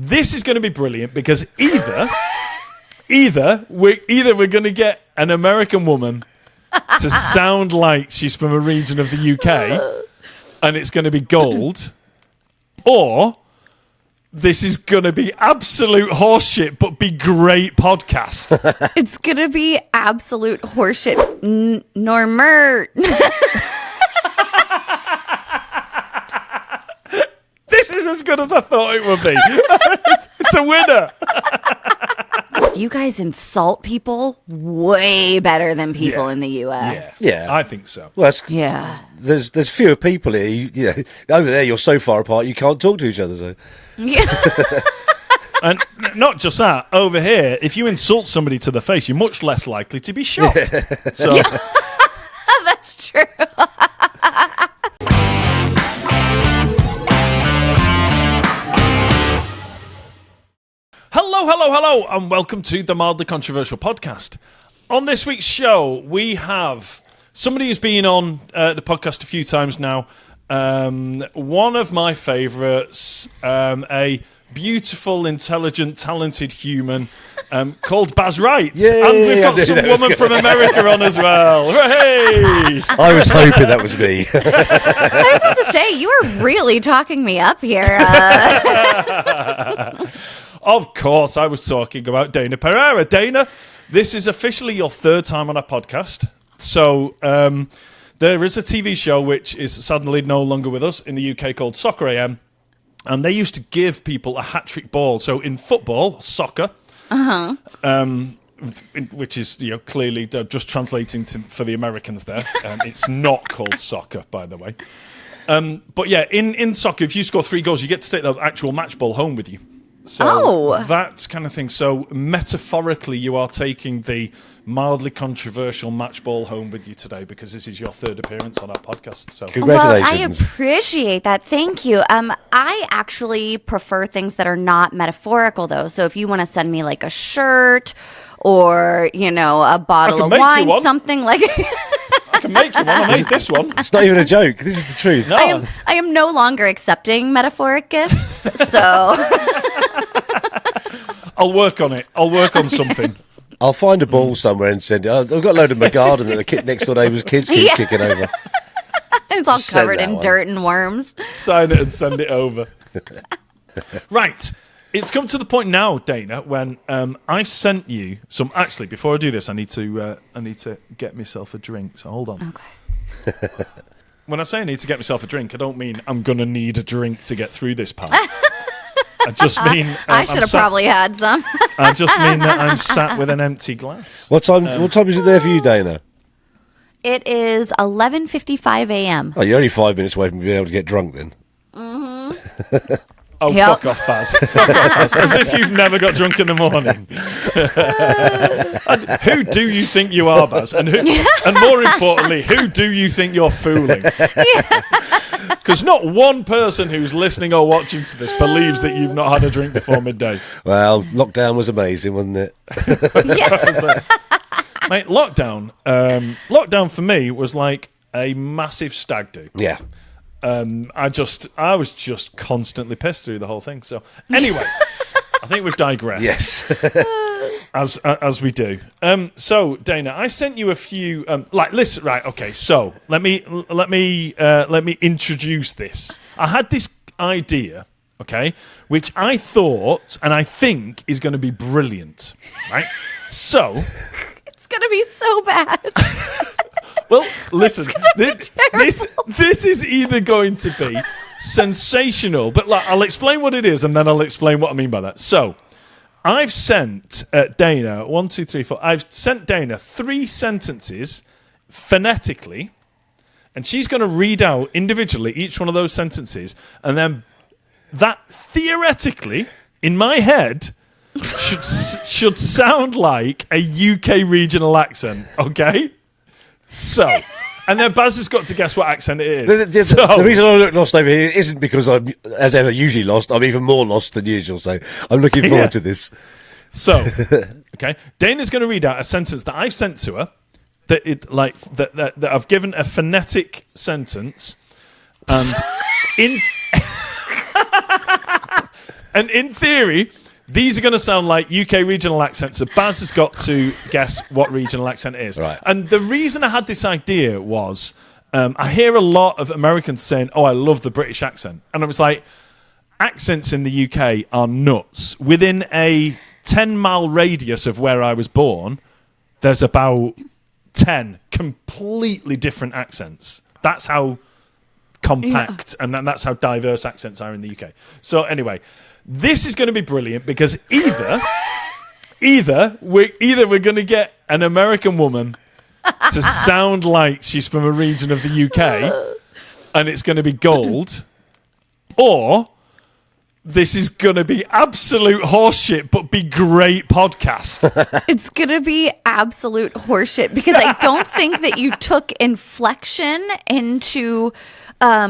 This is going to be brilliant because either we're going to get an American woman to sound like she's from a region of the UK, and it's going to be gold, or this is going to be absolute horseshit, but be great podcast. It's going to be absolute horseshit. Normer. This is as good as I thought it would be. It's a winner. You guys insult people way better than people in the US. Yeah, I think so. Well, there's fewer people here. Over there, you're so far apart you can't talk to each other. So. Yeah. And not just that, over here, if you insult somebody to the face, you're much less likely to be shot. So, That's true. Hello, and welcome to the Mildly Controversial Podcast. On this week's show, we have somebody who's been on the podcast a few times now. One of my favourites, a beautiful, intelligent, talented human called Baz Wright. Yay, and we've got some woman from America on as well. Hey! I was hoping that was me. I was about to say, you are really talking me up here. Of course, I was talking about Dayna Pereira. Dayna, this is officially your third time on our podcast. So there is a TV show which is suddenly no longer with us in the UK called Soccer AM. And they used to give people a hat-trick ball. So in football, soccer, which is clearly just translating for the Americans there. It's not called soccer, by the way. But yeah, in soccer, if you score 3 goals, you get to take the actual match ball home with you. So that's kind of thing. So metaphorically, you are taking the mildly controversial match ball home with you today because this is your third appearance on our podcast. So congratulations. Well, I appreciate that. Thank you. I actually prefer things that are not metaphorical, though. So if you want to send me like a shirt or, a bottle of wine, something like I can make you one. I made this one. It's not even a joke. This is the truth. No. I am no longer accepting metaphoric gifts, so I'll work on it. I'll work on something. I'll find a ball somewhere and send it. I've got a load of my garden that the next door neighbour's kids keep kicking over. It's all covered in dirt and worms. Sign it and send it over. Right. It's come to the point now, Dayna, when I sent you some. Actually, before I do this, I need to get myself a drink. So hold on. Okay. When I say I need to get myself a drink, I don't mean I'm gonna need a drink to get through this, pal. I just mean I should have probably had some. I just mean that I'm sat with an empty glass. What time is it there for you, Dayna? It is 11:55 a.m. Oh, you're only 5 minutes away from being able to get drunk then. Mm-hmm. Oh, yep. Fuck off, Baz. Fuck off, Baz. As if you've never got drunk in the morning. And who do you think you are, Baz? And more importantly, who do you think you're fooling? Because not one person who's listening or watching to this believes that you've not had a drink before midday. Well, lockdown was amazing, wasn't it? Mate, lockdown for me was like a massive stag do. Yeah. I was just constantly pissed through the whole thing. So anyway, I think we've digressed. Yes. as we do. So Dayna, I sent you a few. Listen, right? Okay. So let me introduce this. I had this idea, okay, which I thought and I think is going to be brilliant, right? So it's going to be so bad. Well, listen, this is either going to be sensational, but I'll explain what it is and then I'll explain what I mean by that. So, I've sent Dayna, 1, 2, 3, 4, I've sent Dayna 3 sentences phonetically, and she's going to read out individually each one of those sentences, and then that theoretically, in my head, should sound like a UK regional accent, okay? So, and then Baz has got to guess what accent it is. The reason I look lost over here isn't because I'm, as ever, usually lost. I'm even more lost than usual, so I'm looking forward to this. So, okay, Dayna's going to read out a sentence that I've sent to her, that I've given a phonetic sentence, and And in theory, these are going to sound like UK regional accents. So Baz has got to guess what regional accent it is. Right. And the reason I had this idea was I hear a lot of Americans saying, "Oh, I love the British accent," and I was like, accents in the UK are nuts. Within a 10-mile radius of where I was born, there's about 10 completely different accents. That's how compact and that's how diverse accents are in the UK. So anyway, this is going to be brilliant because either we're going to get an American woman to sound like she's from a region of the UK and it's going to be gold, or this is going to be absolute horseshit, but be great podcast. It's going to be absolute horseshit because I don't think that you took inflection into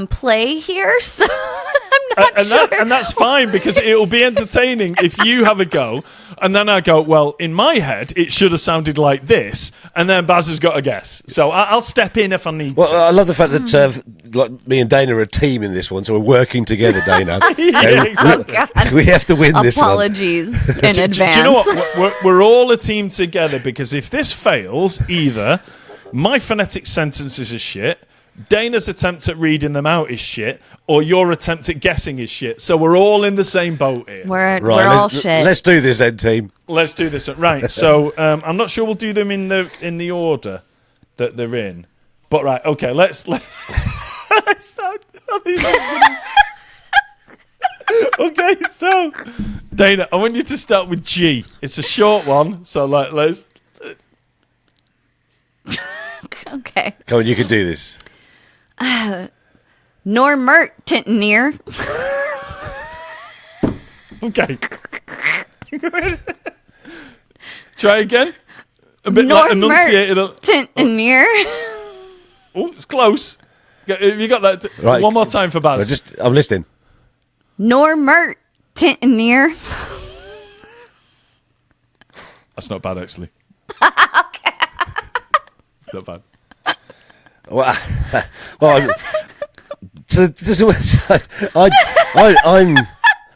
play here. So I'm not sure. And that's fine because it'll be entertaining if you have a go. And then I go, well, in my head, it should have sounded like this. And then Baz has got a guess. So I'll step in if I need to. Well, I love the fact that like me and Dayna are a team in this one, so we're working together, Dayna. We have to win this one. Apologies in advance. Do you know what? We're all a team together because if this fails, either my phonetic sentences are shit, Dana's attempt at reading them out is shit, or your attempt at guessing is shit. So we're all in the same boat here. We're all shit. Let's do this then, team. Let's do this. Right. So I'm not sure we'll do them in the order that they're in, but right. Okay. Let's. Okay. So Dayna, I want you to start with G. It's a short one, so let's. Okay. Come on, you can do this. Normert Tintineer. Okay. Try again. A bit like enunciated. Tintineer. Oh, it's close. You got that? Right. One more time for Baz. I'm listening. Normert Tintineer. That's not bad, actually. Okay. It's not bad. Well,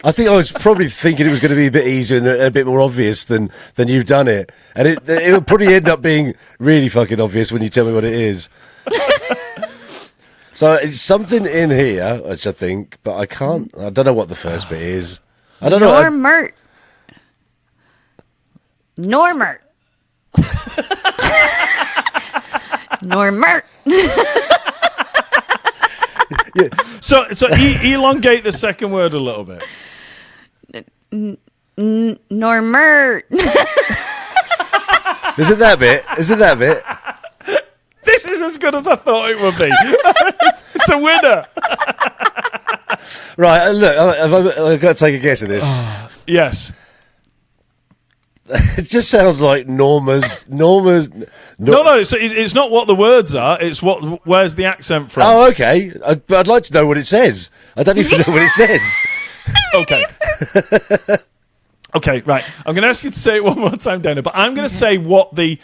I think I was probably thinking it was going to be a bit easier and a bit more obvious than you've done it, and it'll probably end up being really fucking obvious when you tell me what it is. So it's something in here, which I think, but I don't know what the first bit is. I don't know. Normert. Normert. Yeah. So elongate the second word a little bit. Normert. Is it that bit? This is as good as I thought it would be. It's a winner. Right, look, I've got to take a guess at this. Yes. It just sounds like Norma's. No, it's not what the words are. It's where's the accent from. Oh, okay. But I'd like to know what it says. I don't even know what it says. Okay. Okay, right. I'm going to ask you to say it one more time, Dana, but I'm going to say what the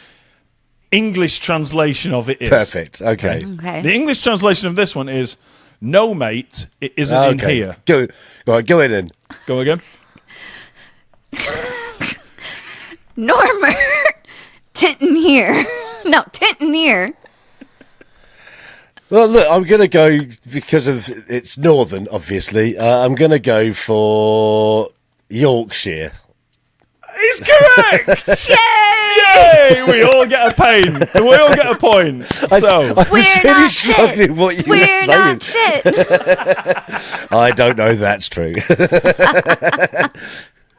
English translation of it is. Perfect. Okay. The English translation of this one is, no, mate, it isn't in here. Go in then. Go again. Normert Tintineer. No, Tintineer. Well, look, I'm going to go, because of it's northern, obviously, I'm going to go for Yorkshire. He's correct! Yay! We all get a pain. We all get a point. So I was really struggling what you were saying. We're not shit. I don't know that's true.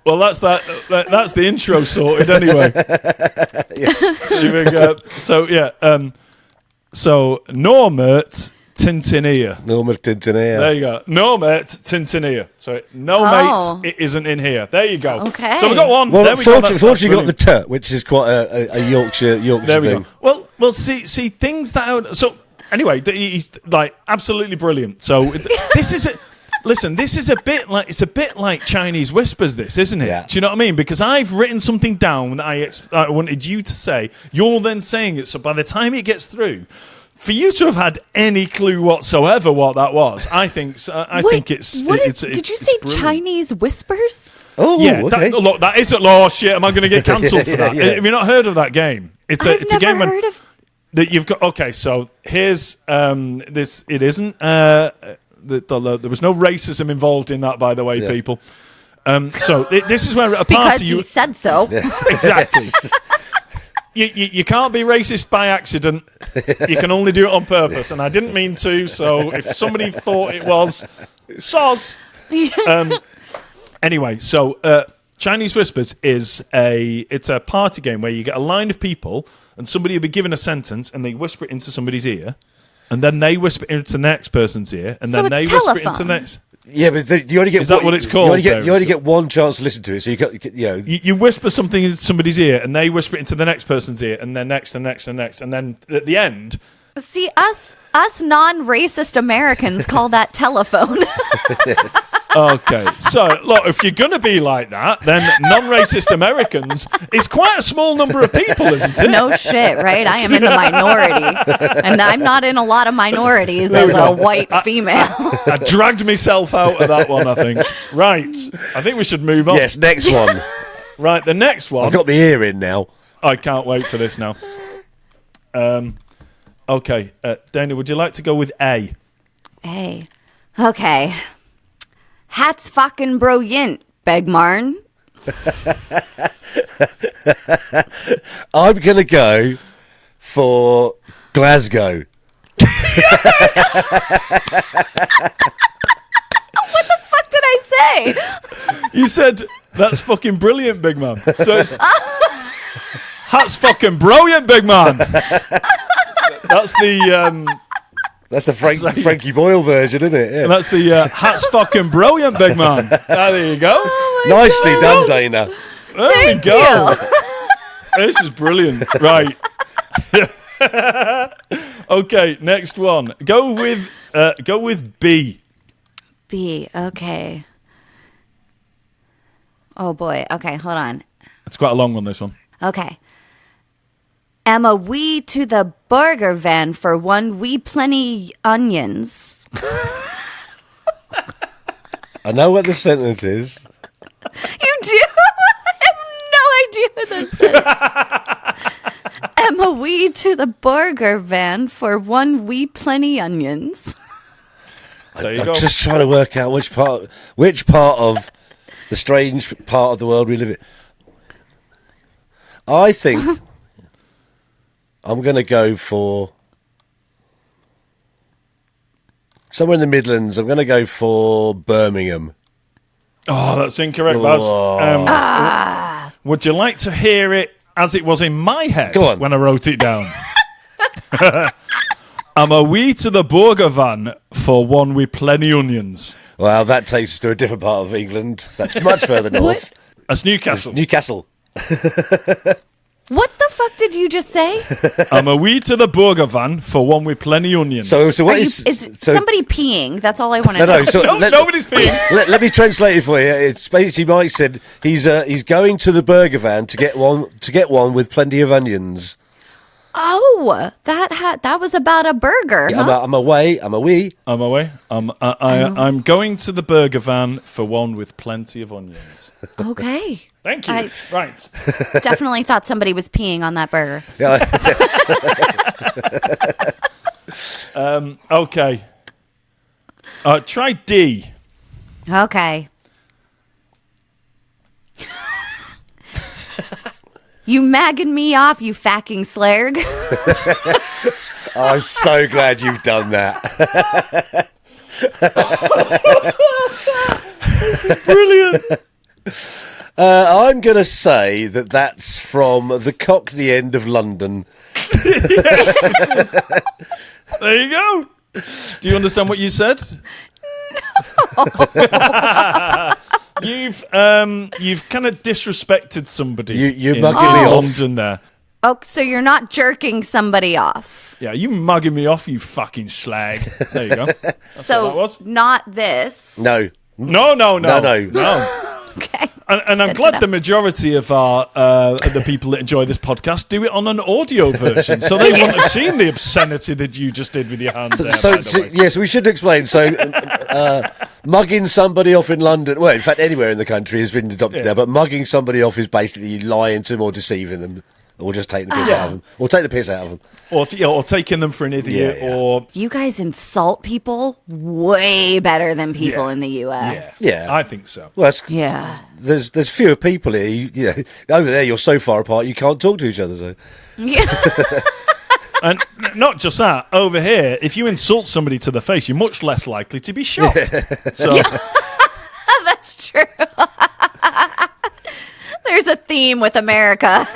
Well, that's the intro sorted anyway. Yes. Here we go. So so Normert Tintineer. There you go. Normert Tintineer. So mate, it isn't in here. There you go. Okay. So we got one. Well, there we fortunately, you got the "t," which is quite a Yorkshire there we thing. Go. Well, see things that. So anyway, he's like absolutely brilliant. So this is it. Listen, this is a bit like Chinese whispers, this, isn't it? Yeah. Do you know what I mean? Because I've written something down that I wanted you to say. You're then saying it. So by the time it gets through, for you to have had any clue whatsoever what that was, I think think it's. Did you say brilliant. Chinese whispers? Oh, Yeah, okay. look, that isn't law shit. Am I going to get cancelled for that? Have you not heard of that game? It's a game that you've got. Okay, so here's this. It isn't. There was no racism involved in that, by the way, people. So this is where at a because party he said so. Exactly. You can't be racist by accident. You can only do it on purpose, and I didn't mean to. So if somebody thought it was, soz. Anyway, so Chinese Whispers is a party game where you get a line of people, and somebody will be given a sentence, and they whisper it into somebody's ear, and then they whisper it into the next person's ear, and then they whisper it into the next. Yeah, but you only get. Is that what it's called? You only get one chance to listen to it, so you whisper something into somebody's ear, and they whisper it into the next person's ear, and then next, and next, and next, and then at the end. See, us non-racist Americans call that telephone. Okay, so look, if you're gonna be like that, then non-racist Americans is quite a small number of people, isn't it? No shit, right? I am in the minority, and I'm not in a lot of minorities as a white female. I dragged myself out of that one, I think. Right, I think we should move on. Yes, next one. Right, the next one. I've got my ear in now. I can't wait for this now. Okay, Dayna, would you like to go with A? A. Okay. Hat's fucking brilliant, Begmarn. I'm going to go for Glasgow. Yes! What the fuck did I say? You said, that's fucking brilliant, big man. So it's, hat's fucking brilliant, big man. That's the Frankie Boyle version, isn't it? Yeah. That's the hat's fucking brilliant, big man. There you go. Oh Nicely done, Dayna. There we go. This is brilliant. Right. Okay, next one. Go with B. B. Okay. Oh boy. Okay, hold on. It's quite a long one, this one. Okay. Am a wee to the burger van for one wee plenty onions. I know what the sentence is. You do? I have no idea what that says. Am a wee to the burger van for one wee plenty onions. There you I'm go. just trying to work out which part of the strange part of the world we live in. I think I'm going to go for somewhere in the Midlands. I'm going to go for Birmingham. Oh, that's incorrect, Baz. Would you like to hear it as it was in my head Go on. when I wrote it down? I'm a wee to the burger van for one with plenty onions. Well, that takes us to a different part of England. That's much further north. That's Newcastle. Newcastle. What the fuck did you just say? I'm a wee to the burger van for one with plenty onions. So what is somebody peeing? That's all I want to know. No, so nobody's peeing. Let me translate it for you. It's basically Mike said he's going to the burger van to get one with plenty of onions. Oh, that was about a burger. Yeah, huh? I'm away. I'm away. I'm going to the burger van for one with plenty of onions. Okay. Thank you. Right. Definitely thought somebody was peeing on that burger. Yeah. Yes. Okay. Try D. Okay. You magging me off, you fucking slurg. I'm so glad you've done that. Brilliant. I'm going to say that's from the Cockney end of London. There you go. Do you understand what you said? No. You've kind of disrespected somebody. You're in mugging me off. London there. Oh, so you're not jerking somebody off. Yeah, you mugging me off, you fucking slag. There you go. That's So what that was. not this. No. No. No. Okay. And I'm glad the majority of the people that enjoy this podcast do it on an audio version, so they wouldn't have seen the obscenity that you just did with your hands there. So we should explain. So, mugging somebody off in London, well, in fact, anywhere in the country has been adopted now, but mugging somebody off is basically lying to them or deceiving them. Or just taking the piss out of them. Or take the piss out of them. Or taking them for an idiot. Or you guys insult people way better than people in the US. Yeah, I think so. Well, there's fewer people here. Over there, you're so far apart, you can't talk to each other. So. Yeah. And not just that, over here, if you insult somebody to the face, you're much less likely to be shot. So. That's true. There's a theme with America.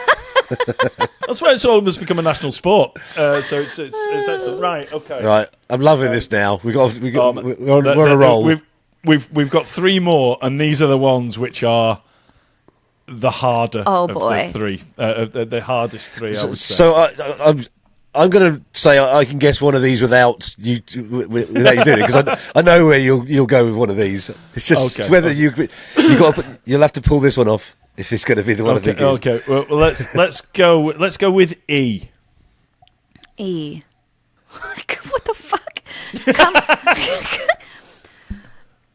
That's why it's almost become a national sport. So it's excellent. Right, okay. Right, I'm loving this now. We're on a roll. We've got 3 more, and these are the ones which are the harder of the 3. The hardest 3, I would say. So I'm going to say I can guess one of these without you doing it, because I know where you'll go with one of these. It's just whether you'll have to pull this one off. If it's going to be the one I think it is. Okay, well, let's go with E. E. What the fuck?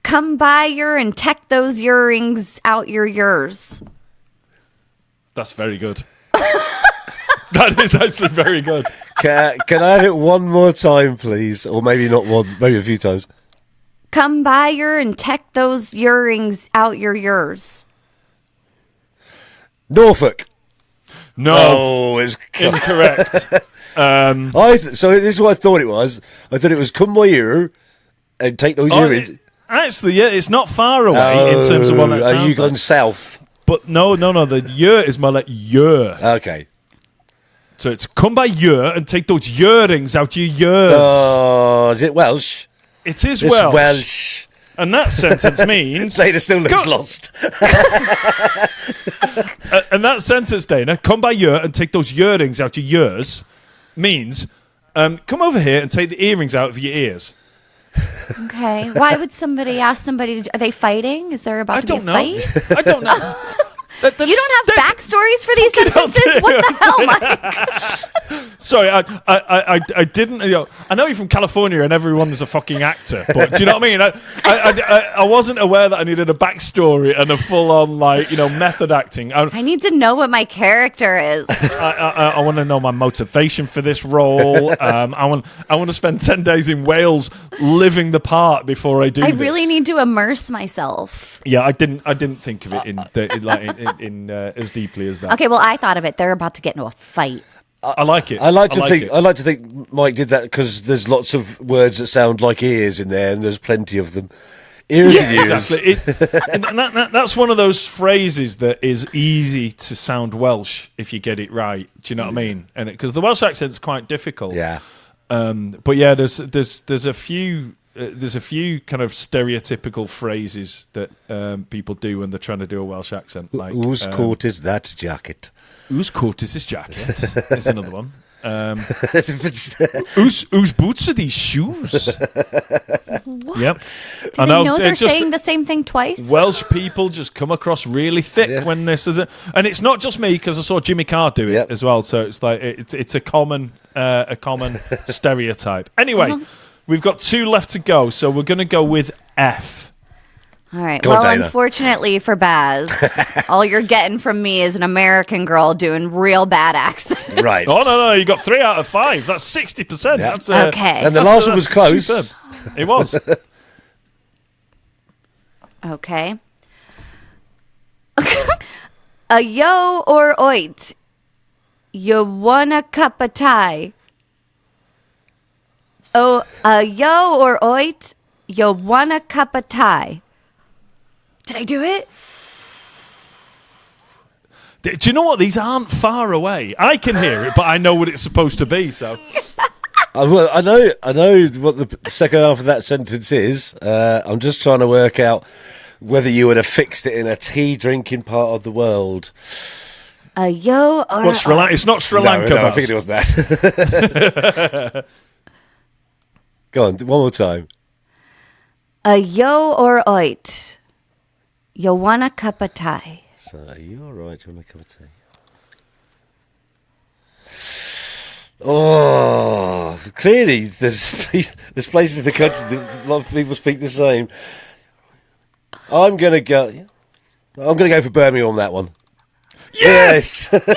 Come by your and take those earrings out yours. That's very good. That is actually very good. Can I have it one more time, please? Or maybe not one, maybe a few times. Come by your and take those earrings out yours. Norfolk. No, it's incorrect. So this is what I thought it was. I thought it was come my ear and take those earrings. Actually, it's not far away in terms of what that sounds Are you gone south? But no. The year is more like year. Okay. So it's come by year and take those earrings out your ears. Oh, is it Welsh? It is it's Welsh. Welsh. And that sentence means... Dayna still looks lost. And that sentence, Dayna, come by year and take those earrings out your ears, means come over here and take the earrings out of your ears. Okay. Why would somebody ask somebody are they fighting? Is there about to be a fight? I don't know. You don't have backstories for these sentences? What the hell, Mike? Sorry, I didn't. I know you're from California and everyone's a fucking actor, but do you know what I mean? I wasn't aware that I needed a backstory and a full-on method acting. I need to know what my character is. I want to know my motivation for this role. I want to spend 10 days in Wales living the part before I do. I really need to immerse myself. Yeah, I didn't think of it in as deeply as that. Okay, well, I thought of it. They're about to get into a fight. I like it. I like to think Mike did that because there's lots of words that sound like ears in there, and there's plenty of them. Ears and ears. Exactly. And that's one of those phrases that is easy to sound Welsh if you get it right. Do you know what I mean? And because the Welsh accent's quite difficult. Yeah. But yeah, there's a few. There's a few kind of stereotypical phrases that people do when they're trying to do a Welsh accent. Like, whose coat is that jacket? Whose coat is this jacket? There's another one. Whose boots are these shoes? What? Yep. Do they know they're saying the same thing twice? Welsh people just come across really thick when this is and it's not just me because I saw Jimmy Carr do it as well. So it's like it's a common stereotype. Anyway. We've got 2 left to go, so we're going to go with F. All right. Well, unfortunately for Baz, all you're getting from me is an American girl doing real bad accents. Right. Oh, no. You got 3 out of 5. That's 60%. Yeah. That's okay. And the last one was close. Superb. It was. Okay. A yo or oit. You want a cup of tea? Oh, yo or oit, you want a cup of tea? Did I do it? Do you know what? These aren't far away. I can hear it, but I know what it's supposed to be. So, well, I know what the second half of that sentence is. I'm just trying to work out whether you would have fixed it in a tea drinking part of the world. A yo or what, Sri Lanka? It's not Sri Lanka. No, I figured it was that. Go on, one more time. A yo or oit. you want a cup of tea? So, are you all right? Do you want a cup of tea? Oh, clearly there's places in the country that a lot of people speak the same. I'm gonna go for Birmingham on that one. Yes! Because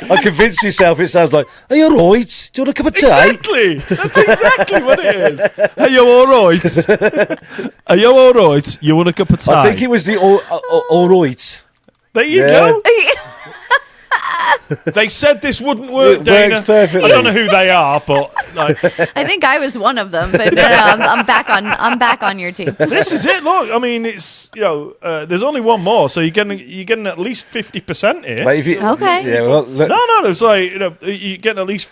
I convinced myself it sounds like, are you all right? Do you want a cup of tea? Exactly! That's exactly what it is. Are you all right? Are you all right? You want a cup of tea? I think it was the all right. There you go. They said this wouldn't work, Dayna. Works perfectly. I don't know who they are, but like, I think I was one of them, but no, I'm back on your team. this is it. Look, I mean, it's there's only one more, so you're getting at least 50% here. Mate, Okay. Yeah. Well, No, it's like you're getting at least.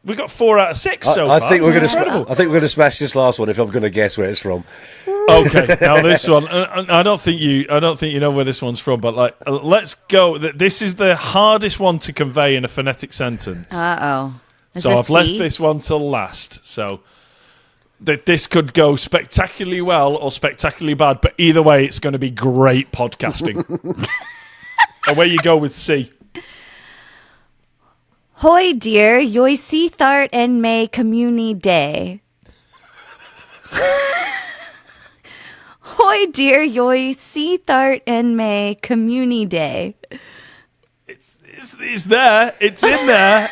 We got 4 out of 6 so I far. think we're going Incredible. to. I think we're going to smash this last one if I'm going to guess where it's from. Okay, now this one, I don't think you know where this one's from, but like, let's go. This is the hardest one to convey in a phonetic sentence. So I've left this one till last. So that this could go spectacularly well or spectacularly bad, but either way, it's going to be great podcasting. Away you go with C. Hoi dear, yoi see thart and may communi day. Hoi dear, yoi see thart and may communi day. It's there. It's in there.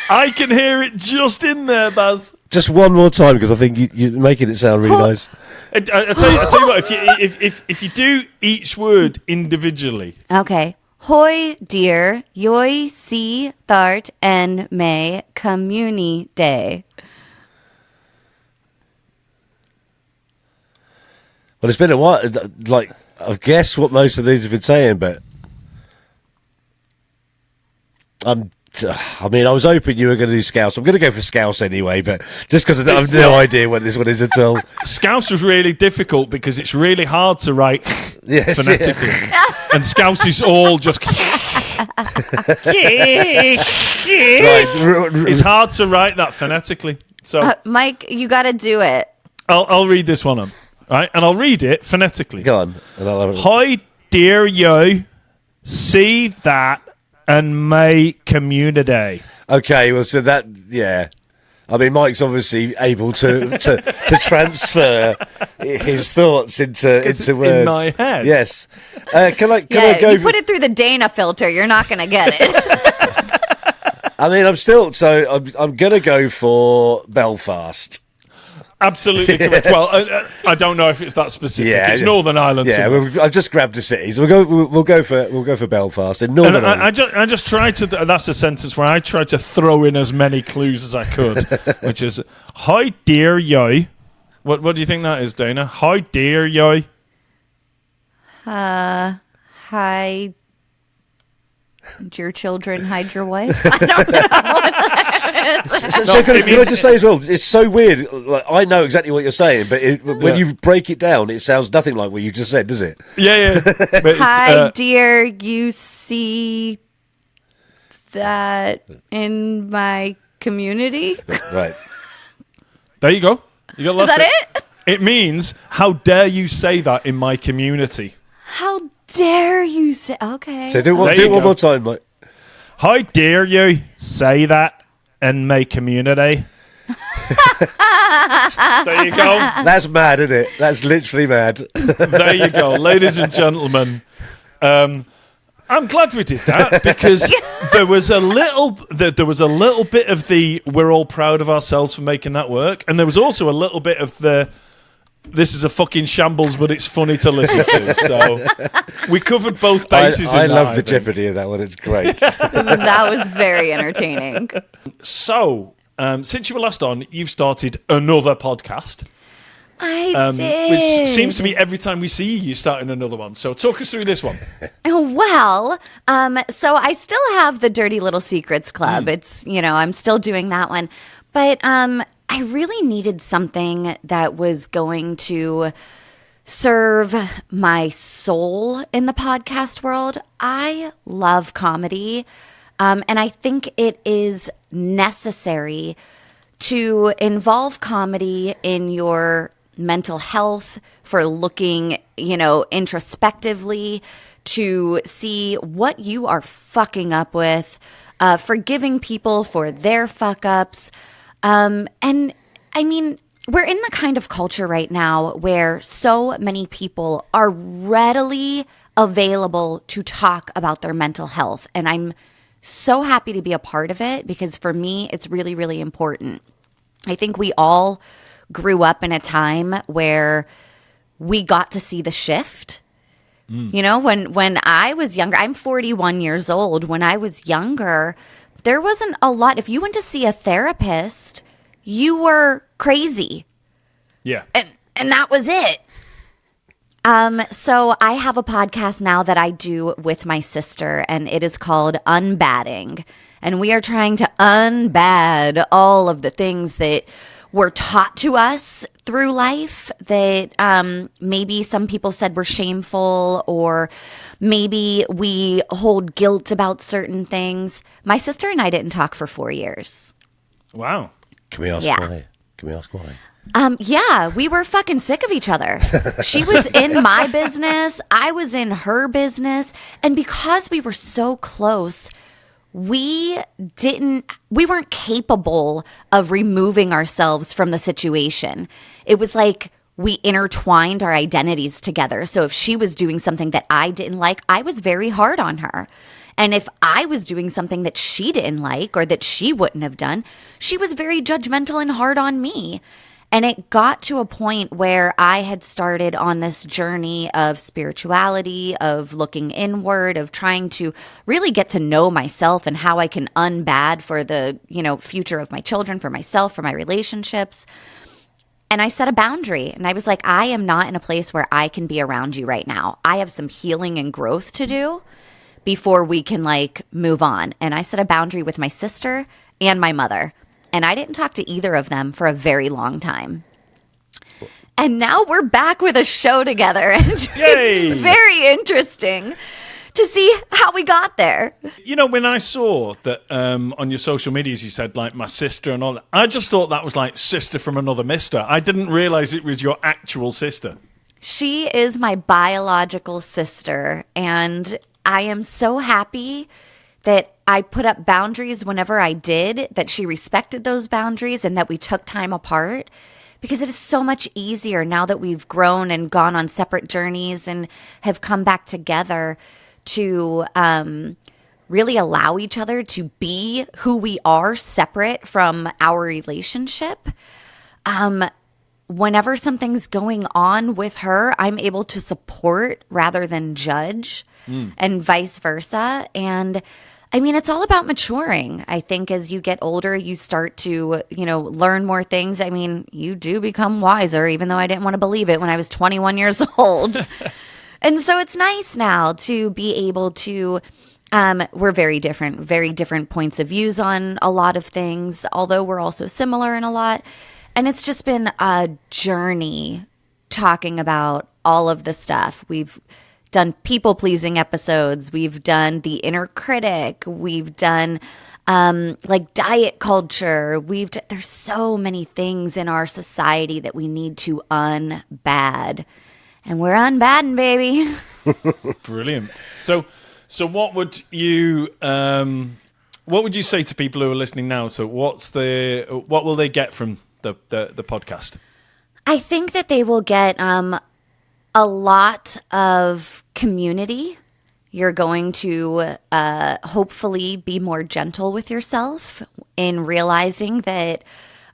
I can hear it just in there, Baz. Just one more time because I think you're making it sound really nice. I tell you what. If you do each word individually. Okay. Hoi dear, yoi see thart and may communi day. Well, it's been a while. Like, I guess what most of these have been saying, but I was hoping you were going to do Scouse. I'm going to go for Scouse anyway, but just because I have no idea what this one is at all. Scouse was really difficult because it's really hard to write phonetically. Yeah. And Scouse is all just... It's hard to write that phonetically. So Mike, you got to do it. I'll read this one on. Right, and I'll read it phonetically. Go on. And I'll have a... How dare you see that and make community? Okay, well, so that, yeah. I mean, Mike's obviously able to transfer his thoughts into words. In my head. Yes. Can I go? You put it through the Dayna filter. You're not going to get it. I mean, I'm going to go for Belfast. Absolutely correct. Well, I don't know if it's that specific. Yeah, it's Northern Ireland. Yeah, I've just grabbed a city, so we'll go for Belfast in Northern Ireland. I just tried to. That's a sentence where I tried to throw in as many clues as I could, which is how dare you? What do you think that is, Dayna? How dare you? Hide your children, hide your wife. I don't know. So can I just say as well, it's so weird. Like, I know exactly what you're saying, but when you break it down, it sounds nothing like what you just said, does it? Yeah. But Hi, dear, you see that in my community? Right. There you go. You got lost. Is that it? It means, how dare you say that in my community? How dare you say? Okay. So do it one more time, Mike. How dare you say that in my community? There you go. That's mad, isn't it? That's literally mad. There you go, ladies and gentlemen. I'm glad we did that because there was a little bit of the we're all proud of ourselves for making that work, and there was also a little bit of the this is a fucking shambles, but it's funny to listen to. So we covered both bases. I love the jeopardy of that one. It's great. That was very entertaining. So, since you were last on, you've started another podcast. I did. Which seems to be every time we see you, you're starting another one. So talk us through this one. Well, so I still have the Dirty Little Secrets Club. It's, I'm still doing that one. But I really needed something that was going to serve my soul in the podcast world. I love comedy, and I think it is necessary to involve comedy in your mental health, for looking, introspectively to see what you are fucking up with, forgiving people for their fuck ups. And I mean, we're in the kind of culture right now where so many people are readily available to talk about their mental health. And I'm so happy to be a part of it because for me, it's really, really important. I think we all grew up in a time where we got to see the shift. When I was younger, I'm 41 years old. When I was younger, there wasn't a lot. If you went to see a therapist, you were crazy. Yeah. And that was it. So I have a podcast now that I do with my sister, and it is called Unbadding. And we are trying to unbad all of the things that were taught to us through life that maybe some people said were shameful, or maybe we hold guilt about certain things. My sister and I didn't talk for 4 years. Wow. Can we ask why? Can we ask why? Yeah, we were fucking sick of each other. She was in my business. I was in her business. And because we were so close, we weren't capable of removing ourselves from the situation. It was like we intertwined our identities together. So if she was doing something that I didn't like, I was very hard on her. And if I was doing something that she didn't like or that she wouldn't have done, she was very judgmental and hard on me. And it got to a point where I had started on this journey of spirituality, of looking inward, of trying to really get to know myself and how I can unbad for the, future of my children, for myself, for my relationships. And I set a boundary and I was like, I am not in a place where I can be around you right now. I have some healing and growth to do before we can move on. And I set a boundary with my sister and my mother. And I didn't talk to either of them for a very long time. And now we're back with a show together. And it's very interesting to see how we got there. When I saw that on your social medias, you said my sister and all that, I just thought that was sister from another mister. I didn't realize it was your actual sister. She is my biological sister. And I am so happy that I put up boundaries whenever I did, that she respected those boundaries and that we took time apart, because it is so much easier now that we've grown and gone on separate journeys and have come back together to really allow each other to be who we are separate from our relationship. Whenever something's going on with her, I'm able to support rather than judge, and vice versa. And I mean, it's all about maturing. I think as you get older, you start to, learn more things. I mean, you do become wiser, even though I didn't want to believe it when I was 21 years old. And so it's nice now to be able to, we're very different points of views on a lot of things, although we're also similar in a lot. And it's just been a journey talking about all of the stuff. We've done people-pleasing episodes. We've done the inner critic. We've done diet culture. There's so many things in our society that we need to unbad. And we're unbadding, baby. Brilliant. So what would you say to people who are listening now? So what will they get from the podcast? I think that they will get a lot of community. You're going to hopefully be more gentle with yourself in realizing that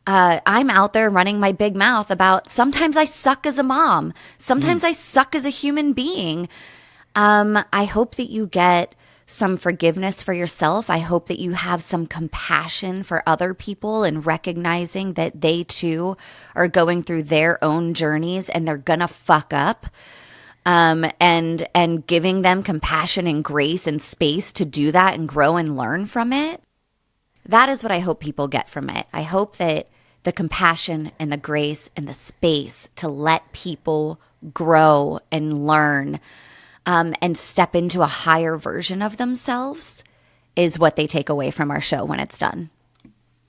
I'm out there running my big mouth about sometimes I suck as a mom. Sometimes I suck as a human being. I hope that you get some forgiveness for yourself. I hope that you have some compassion for other people and recognizing that they too are going through their own journeys and they're gonna fuck up. And giving them compassion and grace and space to do that and grow and learn from it. That is what I hope people get from it. I hope that the compassion and the grace and the space to let people grow and learn and step into a higher version of themselves is what they take away from our show when it's done.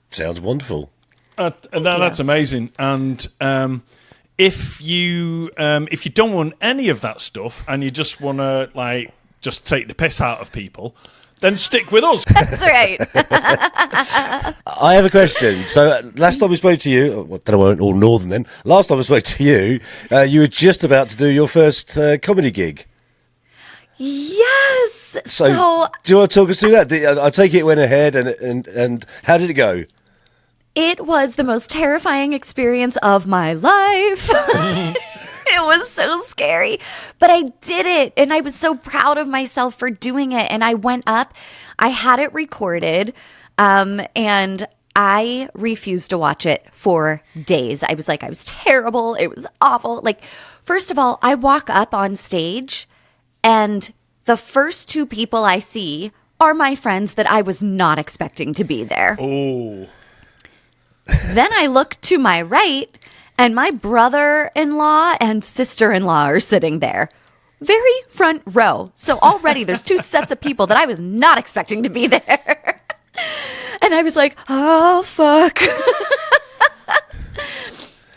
Sounds wonderful. That's amazing. And if you don't want any of that stuff and you just want to like just take the piss out of people, then stick with us. That's right. I have a question. So last time we spoke to you, I don't know, we're all northern then. Last time I spoke to you, you were just about to do your first comedy gig. Yes. So do you want to talk us through that? I take it went ahead, and how did it go? It was the most terrifying experience of my life. It was so scary, but I did it, and I was so proud of myself for doing it. And I went up, I had it recorded, and I refused to watch it for days. I was like, I was terrible. It was awful. Like, first of all, I walk up on stage, and the first two people I see are my friends that I was not expecting to be there. Oh. Then I look to my right, and my brother-in-law and sister-in-law are sitting there. Very front row. So already there's two sets of people that I was not expecting to be there. And I was like, oh, fuck.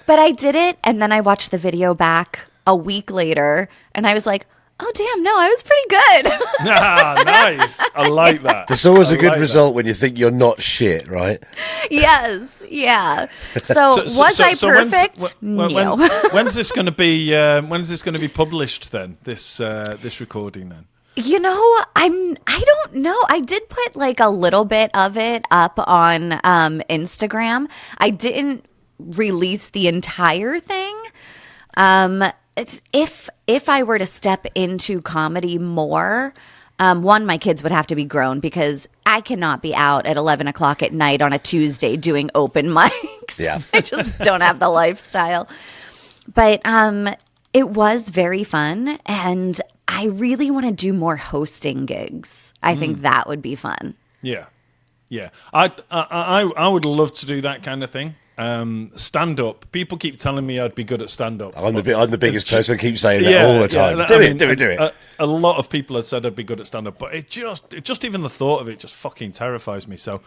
But I did it, and then I watched the video back a week later, and I was like, oh, damn, no, I was pretty good. Ah, nice. I like that. There's always a good result when you think you're not shit, right? Yes, yeah. So was I perfect? No. When's this going to be? When's this going to be published? Then this recording. Then you know, I don't know. I did put like a little bit of it up on Instagram. I didn't release the entire thing. It's if I were to step into comedy more, one, my kids would have to be grown because I cannot be out at 11 o'clock at night on a Tuesday doing open mics. Yeah. I just don't have the lifestyle. But it was very fun, and I really want to do more hosting gigs. I think that would be fun. Yeah. I would love to do that kind of thing. Stand up. People keep telling me I'd be good at stand up. I'm the biggest person who keeps saying that all the time. Do it. A lot of people have said I'd be good at stand up, but it just even the thought of it just fucking terrifies me. So,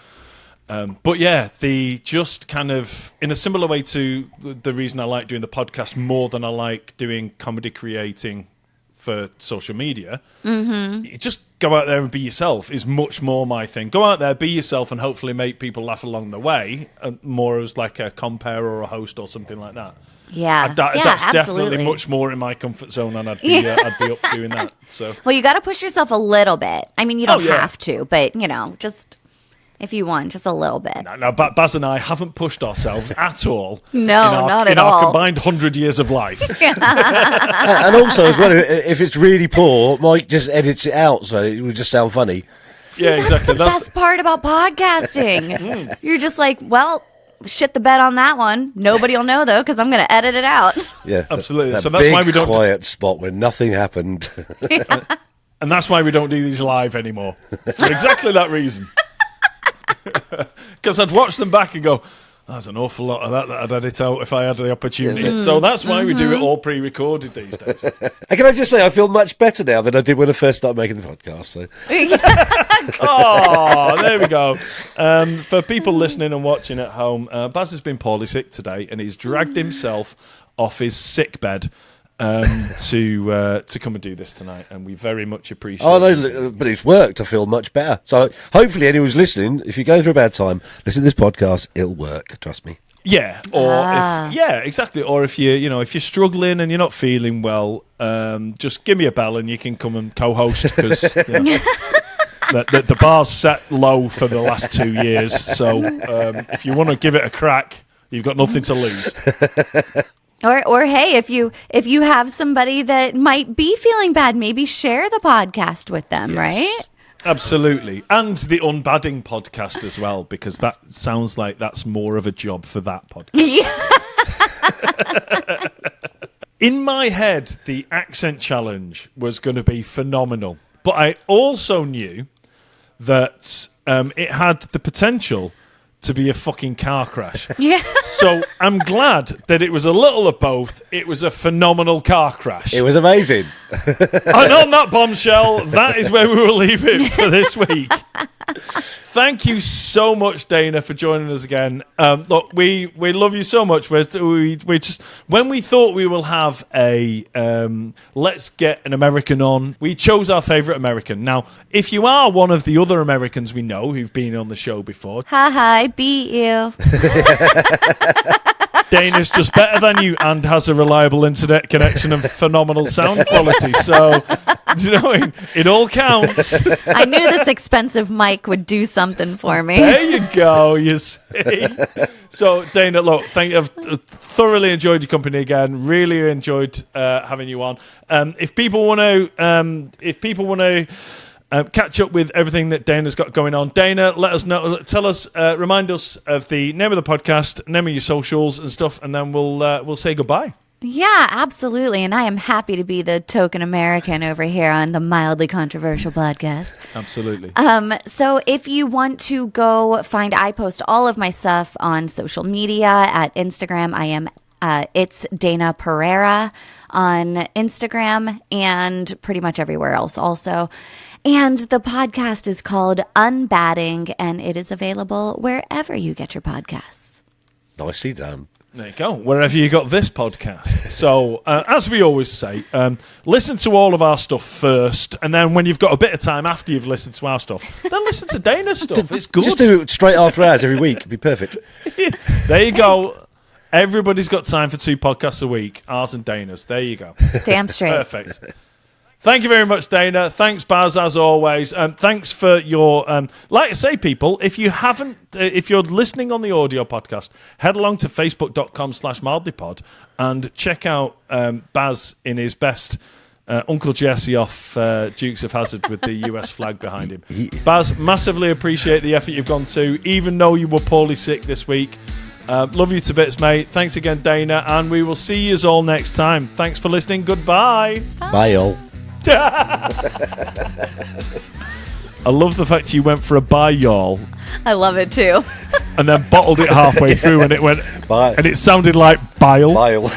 but yeah, the just kind of in a similar way to the reason I like doing the podcast more than I like doing comedy creating for social media. Mm-hmm. Just go out there and be yourself is much more my thing. Go out there, be yourself, and hopefully make people laugh along the way, more as like a compere or a host or something like that. Yeah, that's absolutely. definitely much more in my comfort zone, and I'd be up doing that. So, well, you got to push yourself a little bit. I mean, you don't have to, but just if you want, just a little bit. No, Baz and I haven't pushed ourselves at all. No, not at all. In our combined 100 years of life. And also, as well, if it's really poor, Mike just edits it out, so it would just sound funny. See, that's the best part about podcasting. You're just like, well, shit the bed on that one. Nobody will know, though, because I'm going to edit it out. Yeah, absolutely. That so that's why we don't quiet spot where nothing happened. And that's why we don't do these live anymore. For exactly that reason. Because I'd watch them back and go, there's an awful lot of that I'd edit out if I had the opportunity. So that's why we do it all pre-recorded these days. And can I just say, I feel much better now than I did when I first started making the podcast. So. Oh, there we go. For people listening and watching at home, Baz has been poorly sick today, and he's dragged himself off his sick bed to come and do this tonight, and we very much appreciate it. Oh, no, but it's worked. I feel much better. So hopefully anyone who's listening, if you go through a bad time, listen to this podcast, it'll work. Trust me. Yeah, exactly. Or if if you're struggling and you're not feeling well, just give me a bell and you can come and co-host, because the bar's set low for the last 2 years. So if you want to give it a crack, you've got nothing to lose. Or hey, if you have somebody that might be feeling bad, maybe share the podcast with them, right? Absolutely. And the Unbadding podcast as well, because that sounds like that's more of a job for that podcast. Yeah. In my head, the accent challenge was going to be phenomenal, but I also knew that it had the potential to be a fucking car crash. Yeah. So I'm glad that it was a little of both. It was a phenomenal car crash. It was amazing. And on that bombshell, that is where we will leave it for this week. Thank you so much, Dayna, for joining us again. Look, we love you so much. We just, when we thought we will have a let's get an American on, we chose our favourite American. Now, if you are one of the other Americans we know who've been on the show before, I beat you. Dayna's just better than you and has a reliable internet connection and phenomenal sound quality. So, do you know what I mean? It all counts. I knew this expensive mic would do something for me. There you go, you see. So, Dayna, look, I've thoroughly enjoyed your company again. Really enjoyed having you on. If people want to catch up with everything that Dayna's got going on, Dayna, let us know. Tell us, remind us of the name of the podcast, name of your socials and stuff, and then we'll say goodbye. Yeah, absolutely. And I am happy to be the token American over here on the Mildly Controversial podcast. Absolutely. So if you want to go find, I post all of my stuff on social media at Instagram. I am it's Dayna Pereira on Instagram and pretty much everywhere else also. And the podcast is called Unbatting, and it is available wherever you get your podcasts. Nicely done. There you go, wherever you got this podcast. So, as we always say, listen to all of our stuff first, and then when you've got a bit of time after you've listened to our stuff, then listen to Dayna's stuff. It's good. Just do it straight after ours every week. It'd be perfect. There you go. Everybody's got time for 2 podcasts a week, ours and Dayna's. There you go. Damn straight. Perfect. Thank you very much, Dayna. Thanks, Baz, as always. And thanks for your... like I say, people, if you're listening on the audio podcast, head along to facebook.com/mildlypod and check out Baz in his best Uncle Jesse off Dukes of Hazzard with the US flag behind him. Baz, massively appreciate the effort you've gone to, even though you were poorly sick this week. Love you to bits, mate. Thanks again, Dayna, and we will see you all next time. Thanks for listening. Goodbye. Bye, all. I love the fact you went for a bye, y'all. I love it too. And then bottled it halfway through and it went... Bye. And it sounded like bile. Bile.